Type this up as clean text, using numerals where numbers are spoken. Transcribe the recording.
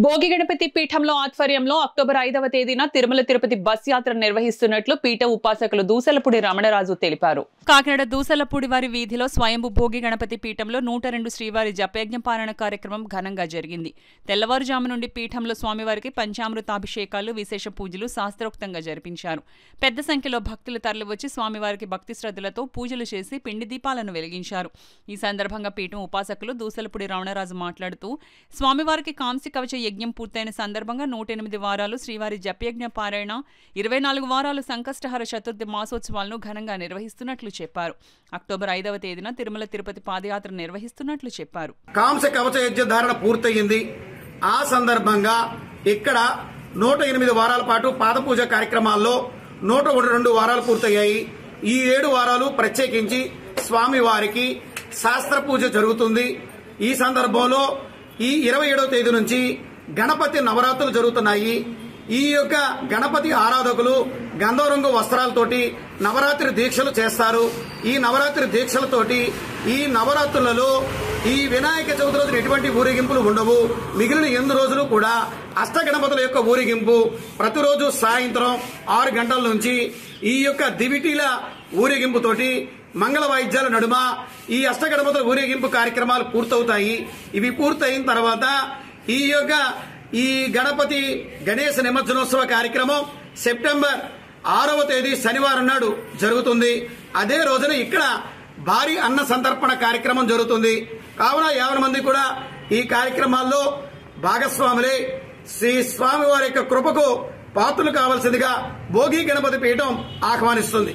భోగి గణపతి పీఠంలో ఆధ్వర్యంలో అక్టోబర్ 5వ తేదీన తిరుమల తిరుపతి బస్ యాత్ర నిర్వహిస్తున్నట్లు పీఠ ఉపాసకులు దూసలపూడి రమణరాజు తెలిపారు. కాకినాడ దూసలపూడి వారి వీధిలో స్వయంభూ భోగి గణపతి పీఠంలో 102 శ్రీవారి జపయజ్ఞ పారాయణ కార్యక్రమం ఘనంగా జరిగింది. తెల్లవారుజాము నుండి పీఠంలో స్వామివారికి పంచామృతాభిషేకాలు, విశేష పూజలు శాస్త్రోక్తంగా జరిపించారు. పెద్ద సంఖ్యలో భక్తులు తరలివచ్చి స్వామివారికి భక్తి శ్రద్ధలతో పూజలు చేసి పిండి దీపాలను వెలిగించారు. ఈ సందర్భంగా పీఠం ఉపాసకులు దూసలపూడి రమణరాజు మాట్లాడుతూ స్వామివారికి కాంస్య కవచ యజ్ఞం పూర్తయిన సందర్భంగా 108 వారాలు శ్రీవారి జపయజ్ఞ పారాయణ, 24 వారాలు సంకష్టహర చతుర్థి మాసోత్సవాలను ఘనంగా నిర్వహిస్తున్నట్లు చెప్పారు. అక్టోబర్ 5వ తేదీన తిరుమల తిరుపతి పాదయాత్ర నిర్వహిస్తున్నట్లు చెప్పారు. కాంస్య కవచ యజ్ఞ ధారణ పూర్తయింది. ఆ సందర్భంగా ఇక్కడ 108 వారాల పాటు పాదపూజ కార్యక్రమాల్లో 102 వారాలు పూర్తయ్యాయి. ఈ 7 వారాలు ప్రత్యేకించి స్వామివారికి శాస్త్ర పూజ జరుగుతుంది. ఈ సందర్భంలో ఈ 27వ తేదీ నుంచి గణపతి నవరాత్రులు జరుగుతున్నాయి. ఈ యొక్క గణపతి ఆరాధకులు గంధరంగు వస్త్రాలతోటి నవరాత్రి దీక్షలు చేస్తారు. ఈ నవరాత్రి దీక్షలతోటి ఈ నవరాత్రులలో ఈ వినాయక చవితి రోజున ఎటువంటి ఊరేగింపులు ఉండవు. మిగిలిన 8 రోజులు కూడా అష్టగణపతుల యొక్క ఊరేగింపు ప్రతిరోజు సాయంత్రం 6 గంటల నుంచి ఈ యొక్క దివిటీల ఊరేగింపుతోటి మంగళ వాయిద్యాల నడుమ ఈ అష్టగణపతుల ఊరేగింపు కార్యక్రమాలు పూర్తవుతాయి. ఇవి పూర్తయిన తర్వాత ఈ గణపతి గణేశ నిమజ్జనోత్సవ కార్యక్రమం సెప్టెంబర్ 6వ తేదీ శనివారం నాడు జరుగుతుంది. అదే రోజున ఇక్కడ భారీ అన్న సంతర్పణ కార్యక్రమం జరుగుతుంది. కావున 50 మంది కూడా ఈ కార్యక్రమాల్లో భాగస్వాములై శ్రీ స్వామివారి యొక్క కృపకు పాత్రలు కావాల్సిందిగా భోగి గణపతి పీఠం ఆహ్వానిస్తుంది.